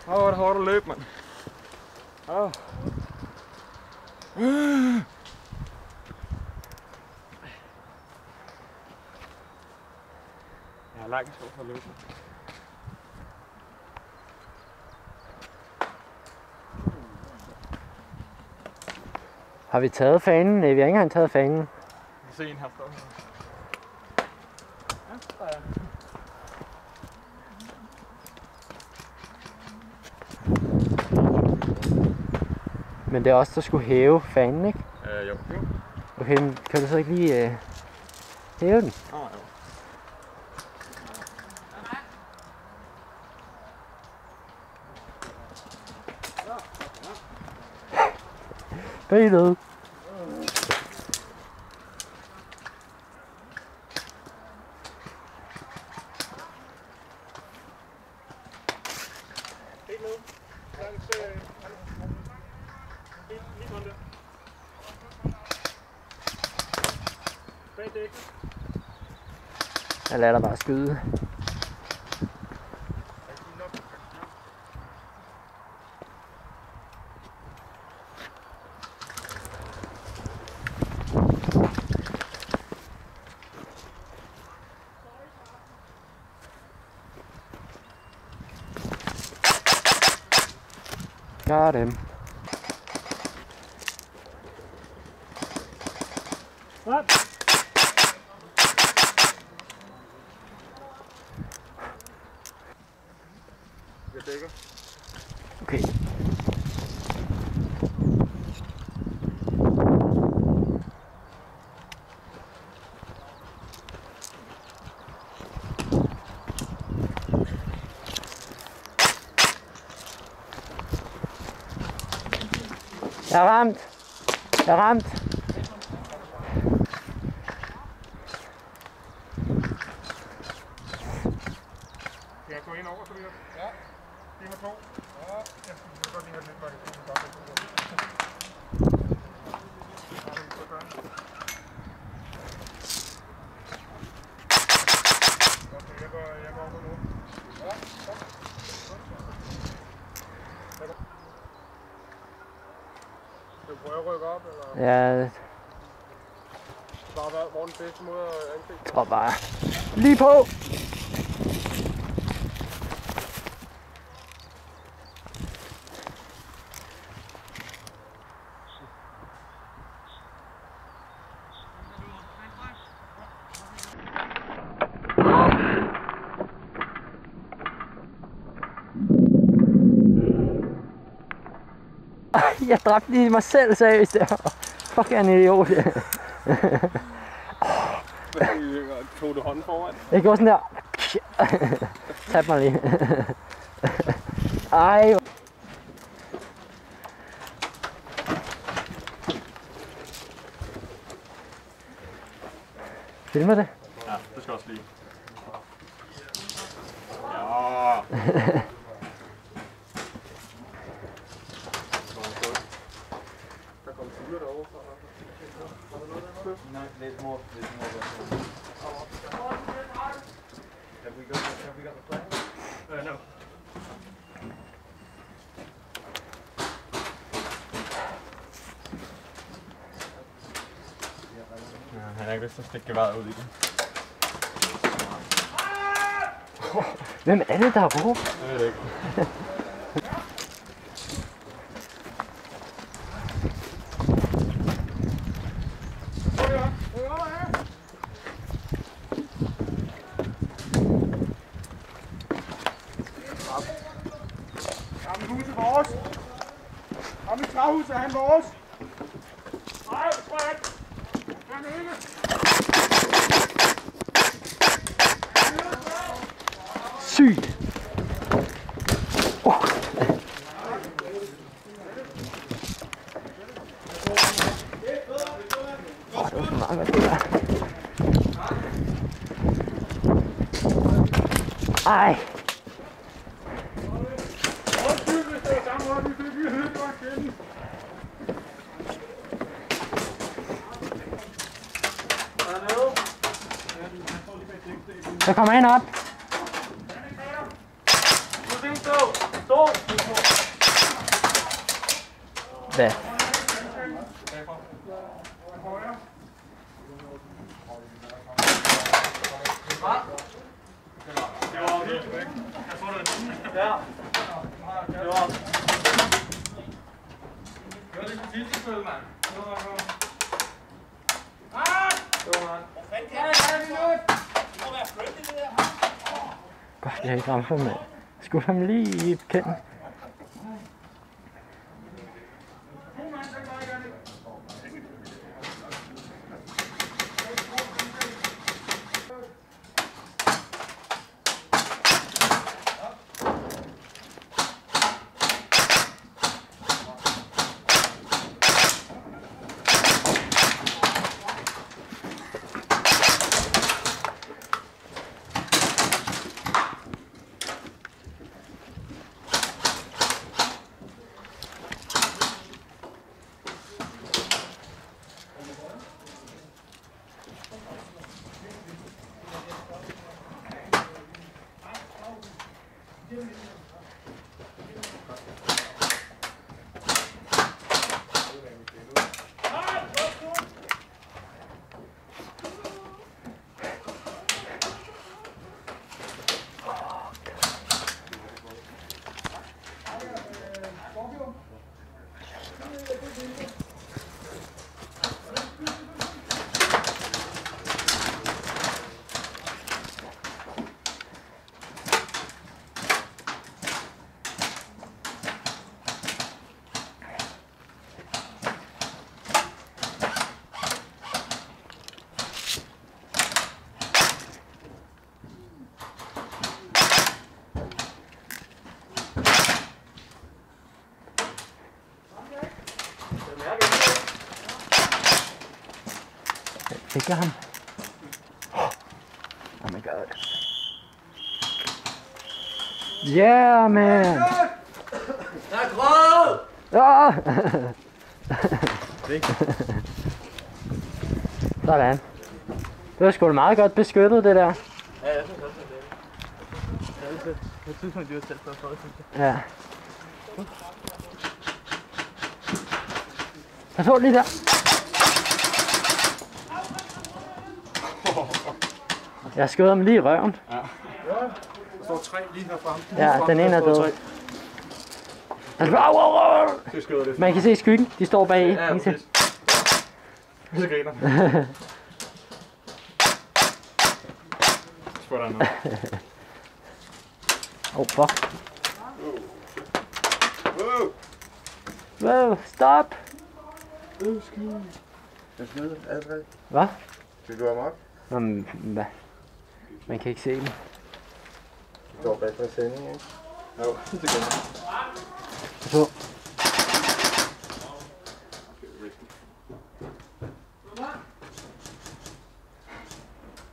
Åh, det hårdt at løbe, mand. Åh. Jeg har langt for at løbe. Har vi taget fanen? Nej, vi har ikke engang taget fanen. Vi kan se en her fra. Ja, der er. Men det er også der skulle hæve fanen, ikke? Jo. Okay, men kan du så ikke lige hæve den? Jo. Bagved. Jeg lader dig bare skyde. Got him. What? Jeg dækker. Okay. Jeg er ramt. Jeg er ramt. Skal jeg gå ind over, så vi har? Ja. Det har 2. Ja. Jeg skal godt lige have lidt bag. Jeg går over nu. Ja, kom. Skal du prøve at rykke op, eller? Ja. Bare hvor er den bedste måde at angribe? Jeg tror bare. Lige på! Jeg dræbte lige mig selv, seriøst der. Fuck, jeg er en idiot. Tog du hånden foran? Jeg gjorde sådan der. Tab mig lige. Ej. Filmer det? Ja, det skal også lige. Ja. There's more. Have we got the plan? No. Ja, han har ikke lyst til at stikke geværet ud i den. Hvem er det, der har råbt? Jeg ved det ikke. Huset vores. Om i træhuset er han vores. Nej, det tror jeg ikke. Han er ikke. Sygt. Det var for meget, det der. Ej. Jeg kommer ind op. Martin, stå! Stå! Hvad? Jeg får det. Ja. Det var. Det var lidt for tidligt, spil, mand. Det var godt. Godt, jeg har ikke ramt ham, mand. Skulle ham lige i kenden. Fik jeg ham? Oh my god. Yeah, man! Der er grød! Ja! Sådan. Det var sgu da meget godt beskyttet, det der. Ja, jeg synes også, det er. Jeg synes, man dyrer selv for at synes jeg. Ja. Pas på lige der. Jeg skød ham lige i røven. Ja. Der står 3 lige herfra. Ja, den ene er død. Det skyder det. Man kan se skyggen, de står bag. Ja, præcis. Så griner. Spørg dig noget. Oh, fuck. Wow, stop! Jeg skyder alle tre. Hvad? Skal du amok? Hvad? Man kan ikke se dem. Det går bag fra sending, ikke? Jo, det gør jeg. Så.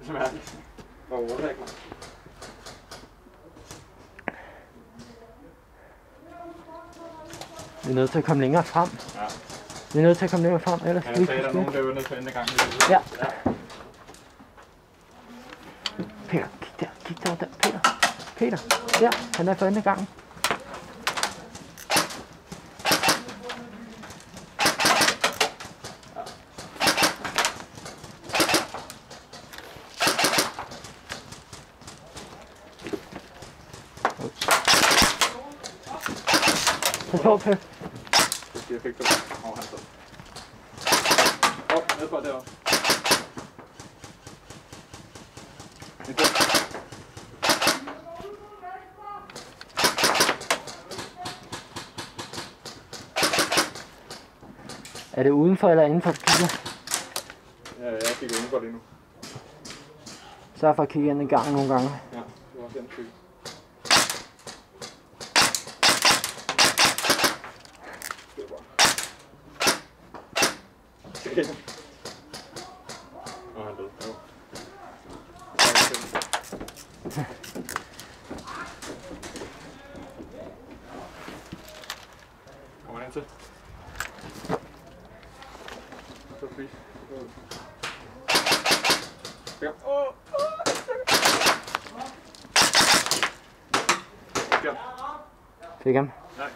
Det er mærkeligt. Overhovedet ikke, man. Vi er nødt til at komme længere frem. Ja. Vi er nødt til at komme længere frem, ellers Han kan vi sagde, ikke der er nogen, få der er ude nede for enden af gangen. Ja. Peter, kig der, Peter. Peter, der, han er for enden af gangen. Pas på, Peter. Jeg fik det. Åh, han stod. Åh, nedfor derovre. Er det udenfor eller indenfor, Peter? Ja, jeg kigger indenfor lige nu. Sørg for at kigge ind i gangen nogle gange. Ja, det var den skygge. Åh, han er død. Jo. Kommer han ind til? Så fri. Ja. Ja. Fik ham? Nej.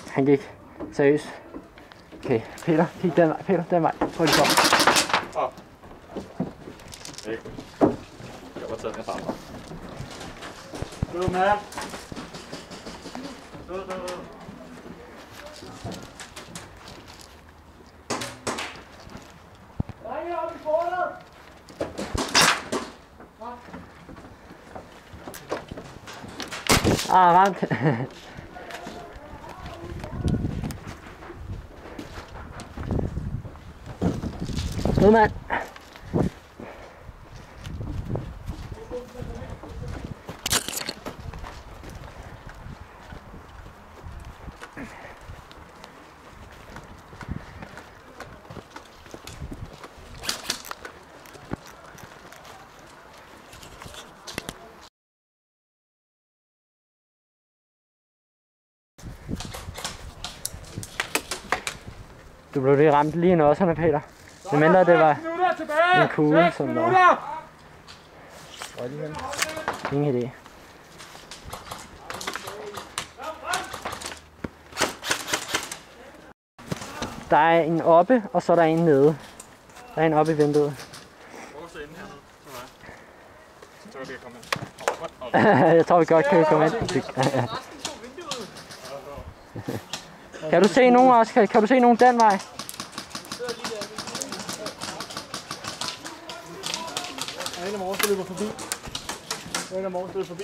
Han gik. Seriøst. Okay, Peter, kig den vej. Peter, den vej. Prøv lige på. Jeg var taget den sammen. Good man. Ramt. Ud, mand. Du blev lige ramt lige i nosserne, Peter. Det mindre det var en kugle, som var. Ingen idé. Der er en oppe, og så er der en nede. Der er en oppe i vinduet. Hvor er inde hernede? Så kan vi komme ind. Jeg tror vi godt kan komme ind. Kan du se nogen også? Kan du se nogen den vej? En af vores løber forbi. En af vores løber forbi.